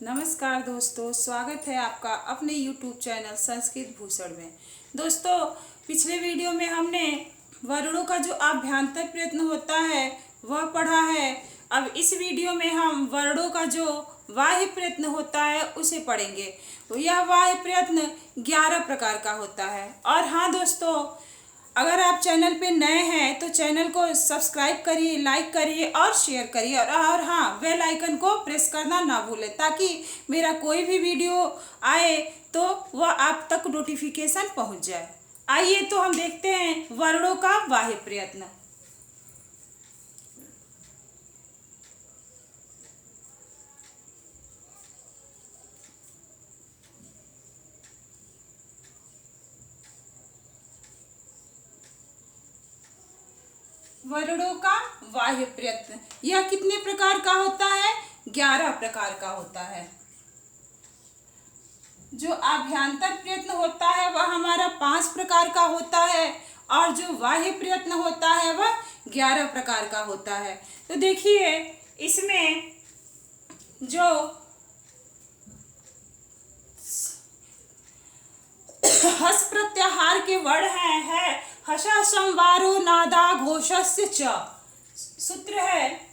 नमस्कार दोस्तों, स्वागत है आपका अपने YouTube चैनल संस्कृत भूषण में। दोस्तों, पिछले वीडियो में हमने वर्णों का जो अभ्यांतर प्रयत्न होता है वह पढ़ा है। अब इस वीडियो में हम वर्णों का जो बाह्य प्रयत्न होता है उसे पढ़ेंगे। तो यह बाह्य प्रयत्न 11 प्रकार का होता है। और हाँ दोस्तों, अगर आप चैनल पे नए हैं तो चैनल को सब्सक्राइब करिए, लाइक करिए और शेयर करिए। और हाँ, बेल आइकन को प्रेस करना ना भूलें ताकि मेरा कोई भी वीडियो आए तो वह आप तक नोटिफिकेशन पहुंच जाए। आइए तो हम देखते हैं वर्णों का बाह्य प्रयत्न। वर्णों का बाह्य प्रयत्न यह कितने प्रकार का होता है? 11 प्रकार का होता है। जो आभ्यंतर प्रयत्न होता है वह हमारा 5 प्रकार का होता है और जो बाह्य प्रयत्न होता है वह 11 प्रकार का होता है। तो देखिए, इसमें जो हस प्रत्याहार के वर्ण है हसा संवारो नादा घोषस्य च। सूत्र है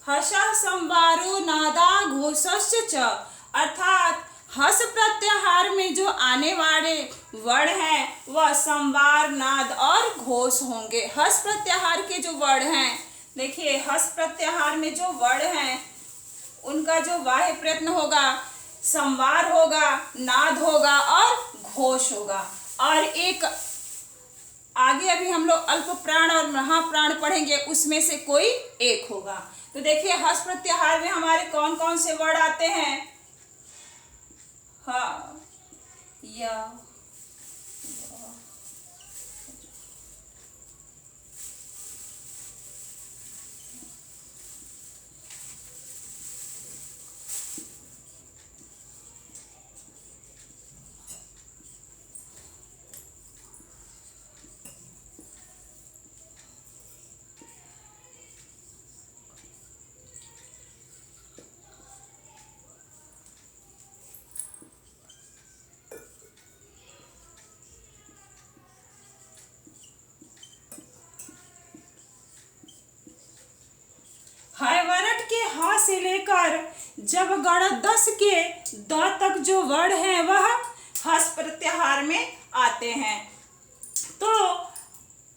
हसा संवारो नादा घोषस्य च, अर्थात हस प्रत्याहार में जो आने वाले वर्ण हैं वह संवार, नाद और घोष होंगे। हस प्रत्याहार के जो वर्ण हैं, देखिए हस प्रत्याहार में जो वर्ण हैं उनका जो बाह्य प्रयत्न होगा संवार होगा, नाद होगा और घोष होगा। और एक आगे अभी हम लोग अल्प प्राण और महाप्राण पढ़ेंगे, उसमें से कोई एक होगा। तो देखिए, हस प्रत्याहार में हमारे कौन कौन से वर्ड आते हैं? हाँ, या हैवरट के ह से लेकर जब गण 10 के द तक जो वर्ण हैं वह हस प्रत्याहार में आते हैं। तो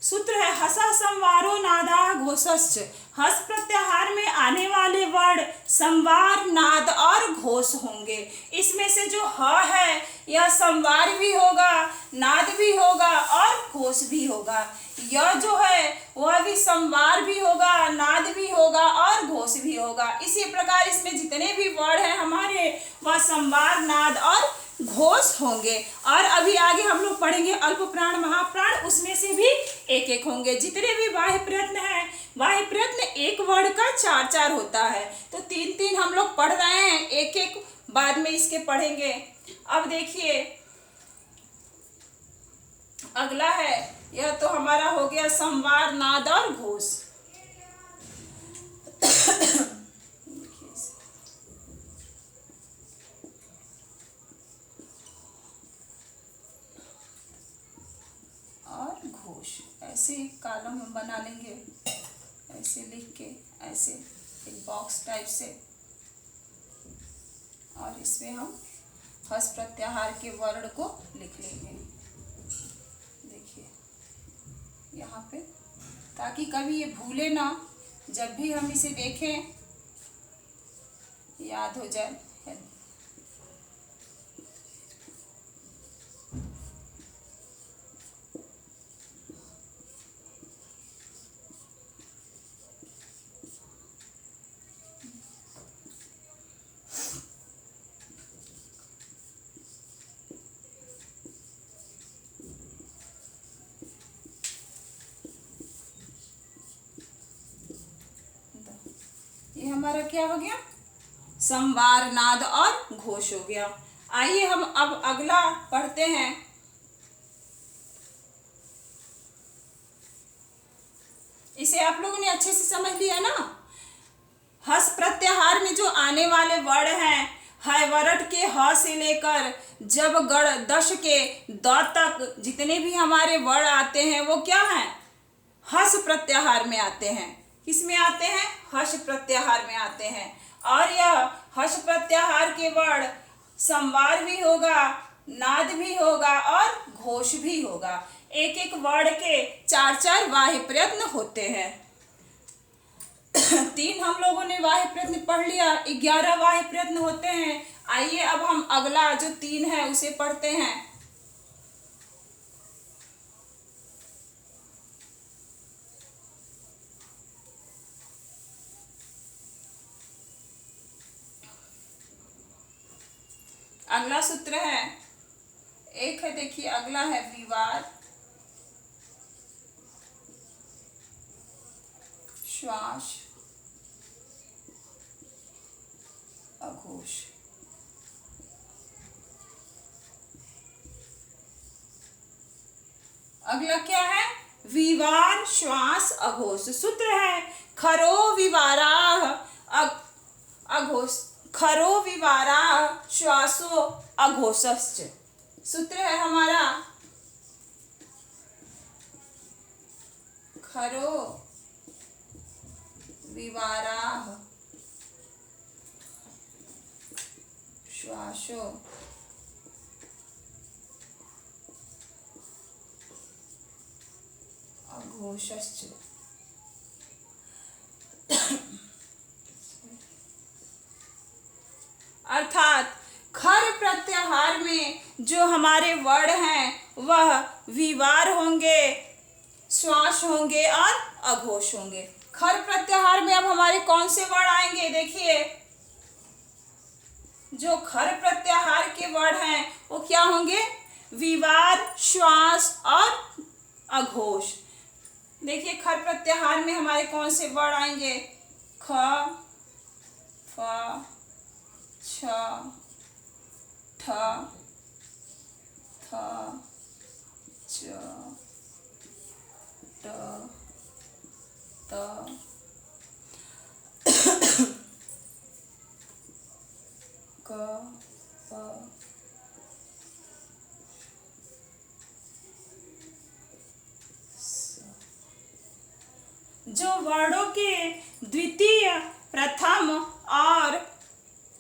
सूत्र है हसा संवारो नादा घोषस्य। हस प्रत्याहार में आने वाले वर्ण संवार, नाद और घोष होंगे। इसमें से जो ह है यह संवार भी होगा, नाद भी होगा और घोष भी होगा। यह जो है वह भी संवार भी होगा, नाद भी होगा और घोष भी होगा। इसी प्रकार इसमें जितने भी वर्ण हैं हमारे वह संवार, नाद और घोष होंगे। और अभी आगे हम लोग पढ़ेंगे अल्प प्राण, महाप्राण, उसमें से भी एक एक होंगे। जितने भी बाह्य प्रयत्न हैं, बाह्य प्रयत्न एक वर्ण का 4-4 होता है। तो 3-3 हम लोग पढ़ रहे हैं, एक एक बाद में इसके पढ़ेंगे। अब देखिए, अगला है, यह तो हमारा हो गया संवार, नाद और घोष। और घोष ऐसे एक कॉलम हम बना लेंगे, ऐसे लिख के, ऐसे एक बॉक्स टाइप से। और इसमें हम हस प्रत्याहार के वर्ण को लिख लेंगे, देखिए यहाँ पे, ताकि कभी ये भूले ना, जब भी हम इसे देखें याद हो जाए। हमारा क्या हो गया, संवार, नाद और घोष हो गया। आइए हम अब अगला पढ़ते हैं। इसे आप लोगों ने अच्छे से समझ लिया ना। हस प्रत्याहार में जो आने वाले वर्ण हैं, है वरट के ह से लेकर जब गण दश के द तक जितने भी हमारे वर्ण आते हैं वो क्या हैं, हस प्रत्याहार में आते हैं। किस में आते हैं, हस प्रत्याहार में आते हैं। और यह हस प्रत्याहार के वर्ण संवार भी होगा, नाद भी होगा और घोष भी होगा। एक एक वर्ण के 4-4 वाह्य प्रयत्न होते हैं। 3 हम लोगों ने वाह्य प्रयत्न पढ़ लिया, 11 वाह्य प्रयत्न होते हैं। आइए अब हम अगला जो 3 है उसे पढ़ते हैं। अगला सूत्र है, एक है, देखिए अगला है विवार, श्वास, अघोष। अगला क्या है, विवार, श्वास, अघोष। सूत्र है खरो विवाराः अघोष, खरो विवाराः श्वासो अघोषश्च। सूत्र है हमारा खरो विवाराः श्वासो अघोषश्च। अर्थात खर प्रत्याहार में जो हमारे वर्ण हैं वह विवार होंगे, श्वास होंगे और अघोष होंगे। खर प्रत्याहार में अब हमारे कौन से वर्ण आएंगे, देखिए जो खर प्रत्याहार के वर्ण हैं वो क्या होंगे, विवार, श्वास और अघोष। देखिए खर प्रत्याहार में हमारे कौन से वर्ण आएंगे, ख, फ, छ, ठ, थ, च, ट, त, क, प, स। जो वर्णों के द्वितीय, प्रथम और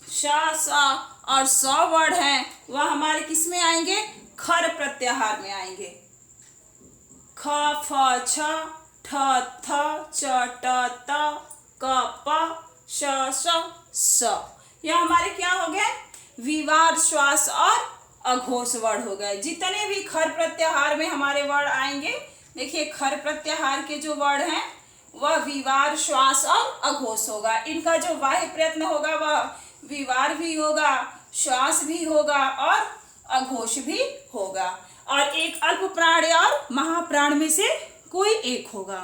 श, स और स वर्ण हैं वह हमारे किस में आएंगे, खर प्रत्याहार में आएंगे। ख, फ, छ, ठ, थ, च, ट, त, क, प, श, स। यह हमारे क्या हो गए, विवार, श्वास और अघोष वर्ण हो गए। जितने भी खर प्रत्याहार में हमारे वर्ण आएंगे, देखिए खर प्रत्याहार के जो वर्ण हैं वह विवार, श्वास और अघोष होगा। इनका जो वाह्य प्रयत्न होगा वह विवार भी होगा, श्वास भी होगा और अघोष भी होगा। और एक अल्प प्राण और महाप्राण में से कोई एक होगा,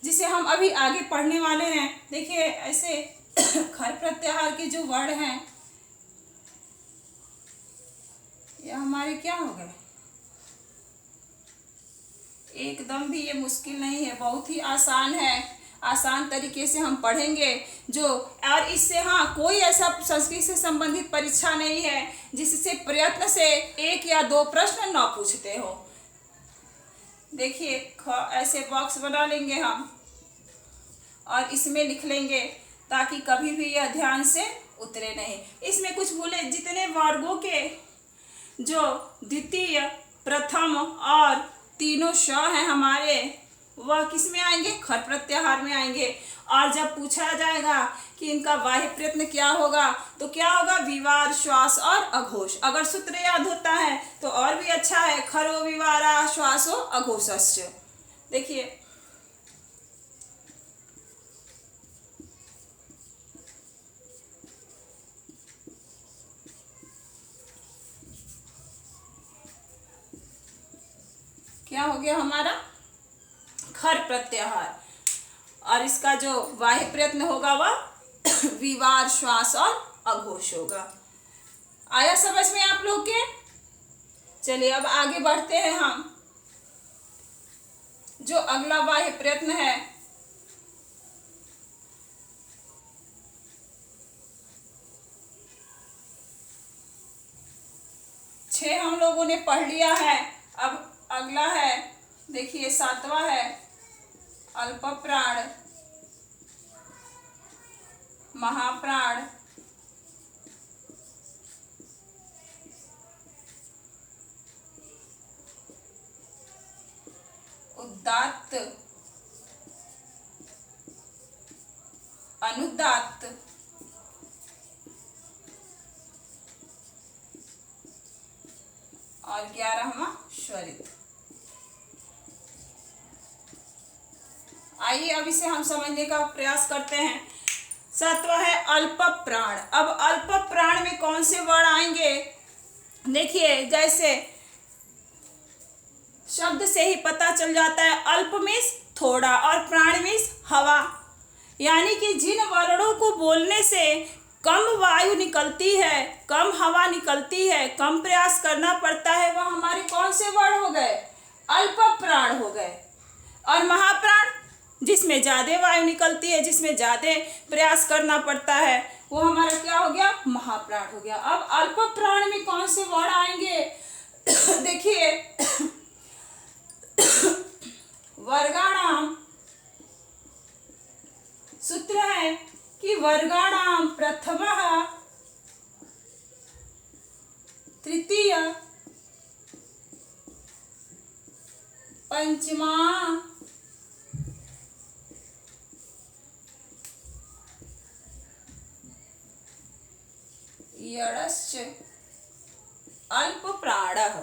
जिसे हम अभी आगे पढ़ने वाले हैं। देखिए ऐसे खर प्रत्याहार के जो वर्ण हैं यह हमारे क्या हो गए, एकदम भी ये मुश्किल नहीं है, बहुत ही आसान है। आसान तरीके से हम पढ़ेंगे जो, और इससे हाँ कोई ऐसा संस्कृत से संबंधित परीक्षा नहीं है जिससे प्रयत्न से 1 या 2 प्रश्न न पूछते हो। देखिए ऐसे बॉक्स बना लेंगे हम और इसमें लिख लेंगे ताकि कभी भी यह ध्यान से उतरे नहीं। इसमें कुछ बोले, जितने वर्गों के जो द्वितीय, प्रथम और तीनों श हैं हमारे वह किस में आएंगे, खर प्रत्याहार में आएंगे। और जब पूछा जाएगा कि इनका वाह्य प्रयत्न क्या होगा तो क्या होगा, विवार, श्वास और अघोष। अगर सूत्र याद होता है तो और भी अच्छा है, खरो विवारा श्वासो अघोषश्च। देखिए क्या हो गया हमारा, खर प्रत्याहार। और इसका जो वाह्य प्रयत्न होगा वह विवार, श्वास और अघोष होगा। आया समझ में आप लोग के? चलिए अब आगे बढ़ते हैं हम। जो अगला बाह्य प्रयत्न है, छह हम लोगों ने पढ़ लिया है। अब अगला है, देखिए 7वां है अल्प प्राण, महाप्राण, उदात्त, अनुदात्त, और 11वां स्वरित। आइए अब इसे हम समझने का प्रयास करते हैं। 7वां है अल्प प्राण। अब अल्प प्राण में कौन से वर्ण आएंगे? देखिए, जैसे शब्द से ही पता चल जाता है, अल्प मीन्स थोड़ा और प्राण मीन्स हवा, यानी कि जिन वर्णों को बोलने से कम वायु निकलती है, कम हवा निकलती है, कम प्रयास करना पड़ता है, वह हमारे कौन से वर्ण हो गए? अल्प प्राण हो गए। और महाप्राण, जिसमें ज्यादा वायु निकलती है, जिसमें ज्यादा प्रयास करना पड़ता है, वो हमारा क्या हो गया? महाप्राण हो गया। अब अल्प प्राण में कौन से वर्ण आएंगे? देखिए, वर्गाणाम, सूत्र है कि वर्गाणाम प्रथमः, तृतीय, पंचमा, यडश्च अल्प प्राणः।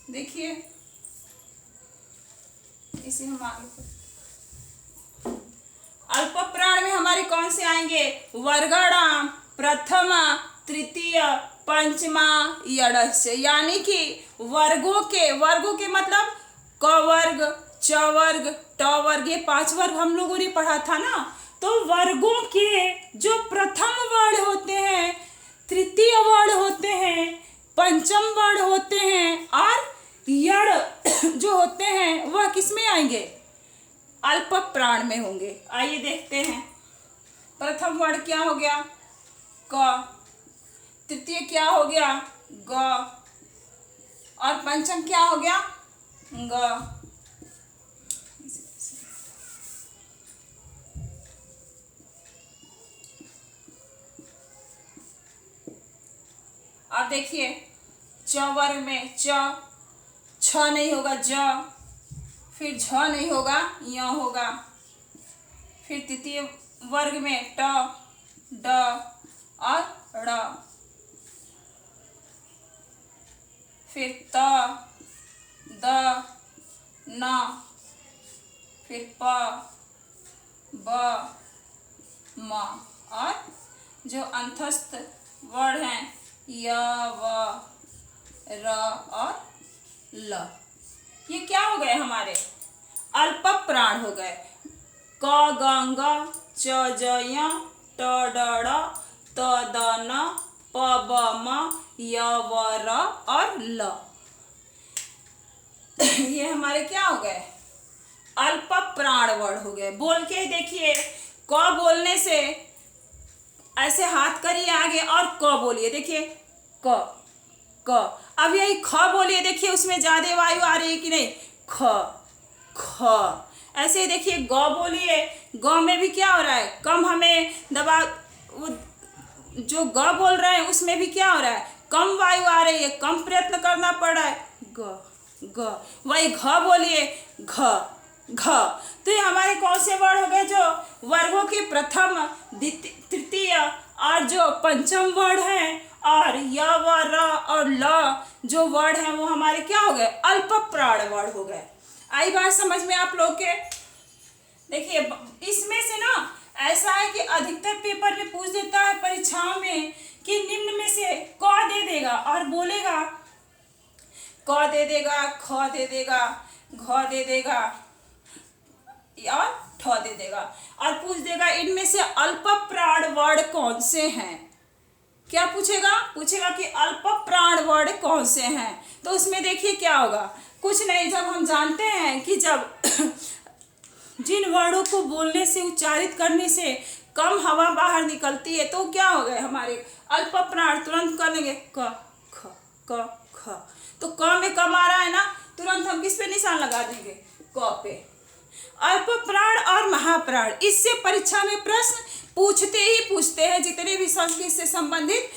देखिए, इसे हम आगे, अल्प प्राण में हमारे कौन से आएंगे? वर्गाणाम प्रथमा, तृतीय, पंचमा, यडस्य, यानी कि वर्गों के मतलब क वर्ग, च वर्ग, ट वर्ग, ये 5 वर्ग हम लोगों ने पढ़ा था ना। तो वर्गों के जो प्रथम वर्ण होते हैं, तृतीय वर्ण होते हैं, पंचम वर्ण होते हैं और यड़ जो होते हैं, वह किस में आएंगे? अल्प प्राण में होंगे। आइए देखते हैं। प्रथम वर्ण क्या हो गया? क। तृतीय क्या हो गया? ग। और पंचम क्या हो गया? ग। अब देखिए, च वर्ग में छ नहीं होगा, ज, फिर झ नहीं होगा, य होगा। फिर तृतीय वर्ग में ट, ड और ड़, फिर त, द, न, फिर प, ब, म, और जो अंतस्थ वर्ण हैं य, व, र और ल, ये क्या हो गए? हमारे अल्प प्राण हो गए। क, ग, ङ, च, ज, य, ट, ड, ढ़, त, द, न, प, ब, म, य, व, र और ल, ये हमारे क्या हो गए? अल्प प्राण वर्ण हो गए। बोल के देखिए, क बोलने से ऐसे हाथ करिए आगे और क बोलिए। देखिए, क क। अब यही ख बोलिए, देखिए उसमें ज्यादा वायु आ रही है कि नहीं? ख ख। ऐसे ही देखिए, ग बोलिए, ग में भी क्या हो रहा है? कम हमें दबा, जो ग बोल रहे हैं उसमें भी क्या हो रहा है? कम वायु आ रही है, कम प्रयत्न करना पड़ रहा है। ग ग। वही घ बोलिए, घ घ। तो ये हमारे कौन से वर्ण हो गए? जो वर्गों के प्रथम, तृतीय और जो पंचम वर्ण है, और य, व, र और ल जो वर्ण है, वो हमारे क्या हो गए? अल्प प्राण वर्ण हो गए। आई बात समझ में आप लोग के? देखिए, इसमें से ना ऐसा है कि अधिकतर पेपर में पूछ देता है परीक्षाओं में कि निम्न में से क दे देगा और बोलेगा, क दे देगा, ख दे देगा, घ दे देगा और ठ दे देगा और पूछ देगा इनमें से अल्प प्राण वर्ण कौन से हैं। क्या पूछेगा? पूछेगा कि अल्प प्राण वर्ण कौन से हैं। तो उसमें देखिए क्या होगा, कुछ नहीं, जब हम जानते हैं कि जब जिन वर्णों को बोलने से, उच्चारित करने से कम हवा बाहर निकलती है तो क्या हो गए हमारे अल्प प्राण। तुरंत कर लेंगे क ख क ख, तो क में कम आ रहा है ना, तुरंत हम किस पे निशान लगा देंगे? क पे। अल्प प्राण और महाप्राण, इससे परीक्षा में प्रश्न पूछते ही पूछते हैं जितने भी संस्कृत से संबंधित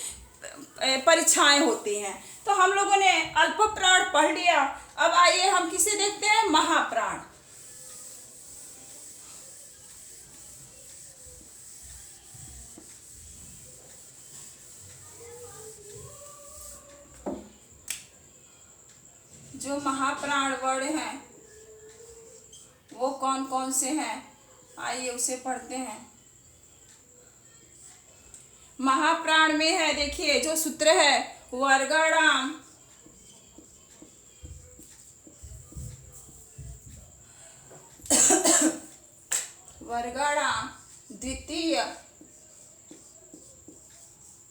परीक्षाएं होती हैं। तो हम लोगों ने अल्प प्राण पढ़ लिया। अब आइए हम किसे देखते हैं? महाप्राण। जो महाप्राण वर्ण हैं वो कौन कौन से हैं, आइए उसे पढ़ते हैं। महाप्राण में है, देखिए जो सूत्र है, वर्गाणाम वर्गाणाम द्वितीय,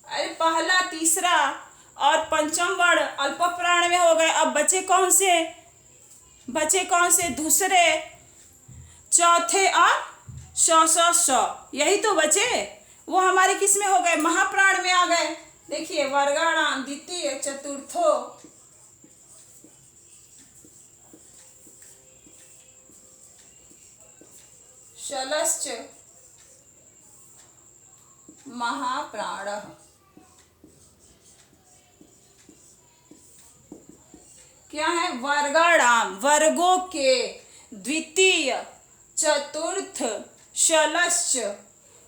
अरे पहला, तीसरा और पंचम वर्ण अल्प प्राण में हो गए। अब बचे कौन से? बचे कौन से? दूसरे, चौथे और श, यही तो बचे। वो हमारे किस में हो गए? महाप्राण में आ गए। देखिए वर्गाणाम द्वितीय चतुर्थो, शलश्च महाप्राण। क्या है? वर्गाणाम, वर्गों के, द्वितीय, चतुर्थ, शलश्च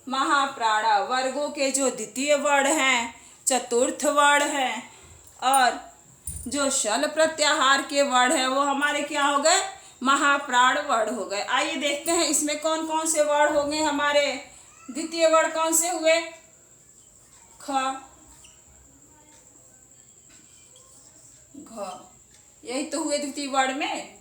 महाप्राण, वर्गों के जो द्वितीय वर्ण हैं, चतुर्थ वर्ण हैं और जो शल प्रत्याहार के वर्ण हैं वो हमारे क्या हो गए? महाप्राण वर्ण हो गए। आइए देखते हैं इसमें कौन कौन से वर्ण हो गए हमारे। द्वितीय वर्ण कौन से हुए? ख, घ, यही तो हुए द्वितीय वर्ण में।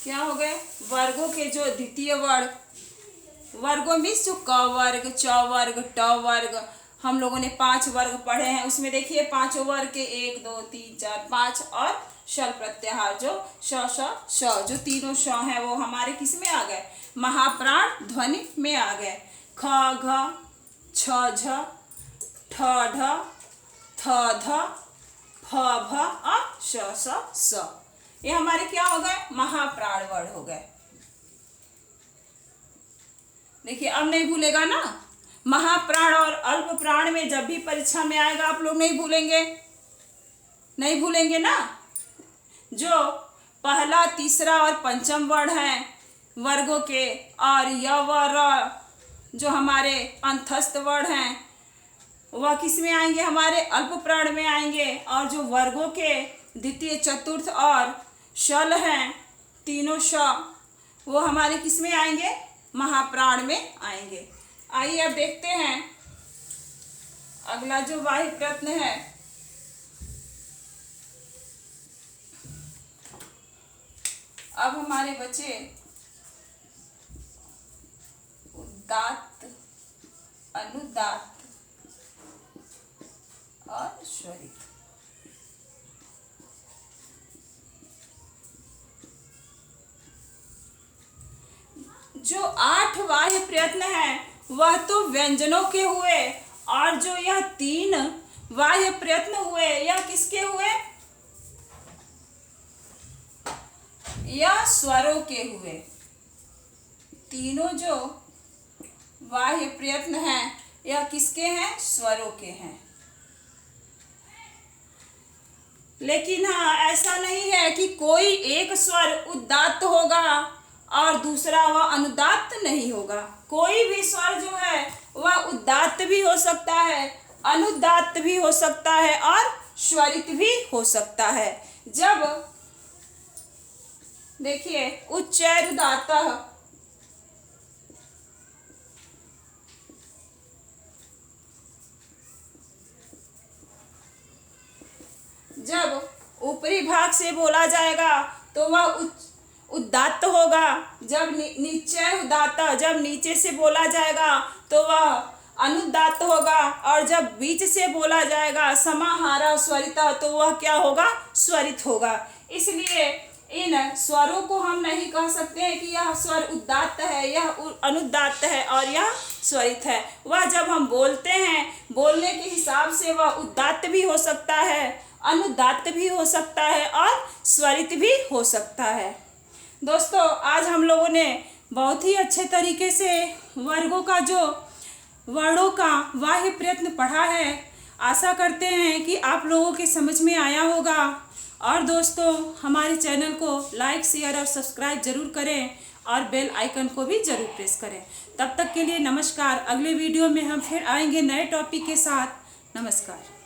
क्या हो गए? वर्गों के जो द्वितीय वर्ण, वर्गों में जो क वर्ग, च वर्ग, ट वर्ग, हम लोगों ने 5 वर्ग पढ़े हैं। उसमें देखिए पांचों वर्ग के 1 2 3 4 5 और शल प्रत्याहार जो श जो तीनों श हैं वो हमारे किस में आ गए? महाप्राण ध्वनि में आ गए। ख घ, छ झ, ठ ढ, थ ध, फ भ और स। ये हमारे क्या हो गए? महाप्राण वर्ण हो गए। देखिए अब नहीं भूलेगा ना, महाप्राण और अल्प प्राण में जब भी परीक्षा में आएगा आप लोग नहीं भूलेंगे, नहीं भूलेंगे ना। जो पहला, तीसरा और पंचम वर्ण हैं वर्गों के, और य व र जो हमारे अंतस्थ वर्ण हैं वह किस में आएंगे? हमारे अल्प प्राण में आएंगे। और जो वर्गों के द्वितीय, चतुर्थ और शल हैं तीनों श, वो हमारे किस में आएंगे? महाप्राण में आएंगे। आइए अब देखते हैं अगला जो वाही प्रश्न है। अब हमारे बचे उदात्त, अनुदात्त और स्वरित। जो 8 बाह्य प्रयत्न हैं वह तो व्यंजनों के हुए, और जो यह 3 बाह्य प्रयत्न हुए यह किसके हुए? यह स्वरों के हुए। तीनों जो बाह्य प्रयत्न हैं यह किसके हैं? स्वरों के हैं। लेकिन हाँ, ऐसा नहीं है कि कोई एक स्वर उदात्त होगा और दूसरा वह अनुदात्त नहीं होगा। कोई भी स्वर जो है वह उदात्त भी हो सकता है, अनुदात्त भी हो सकता है और स्वरित भी हो सकता है। जब देखिए उच्चैरुदात्तः, जब ऊपरी भाग से बोला जाएगा तो वह उदात्त होगा। जब नीचे उदात्त, जब नीचे से बोला जाएगा तो वह अनुदात्त होगा। और जब बीच से बोला जाएगा समाहारा स्वरिता तो वह क्या होगा? स्वरित होगा। इसलिए इन स्वरों को हम नहीं कह सकते हैं कि यह स्वर उदात्त है, यह अनुदात्त है और यह स्वरित है। वह जब हम बोलते हैं, बोलने के हिसाब से वह उदात्त भी हो सकता है, अनुदात्त भी हो सकता है और स्वरित भी हो सकता है। दोस्तों, आज हम लोगों ने बहुत ही अच्छे तरीके से वर्गों का जो वर्णों का बाह्य प्रयत्न पढ़ा है। आशा करते हैं कि आप लोगों के समझ में आया होगा। और दोस्तों, हमारे चैनल को लाइक, शेयर और सब्सक्राइब जरूर करें और बेल आइकन को भी जरूर प्रेस करें। तब तक के लिए नमस्कार। अगले वीडियो में हम फिर आएंगे नए टॉपिक के साथ। नमस्कार।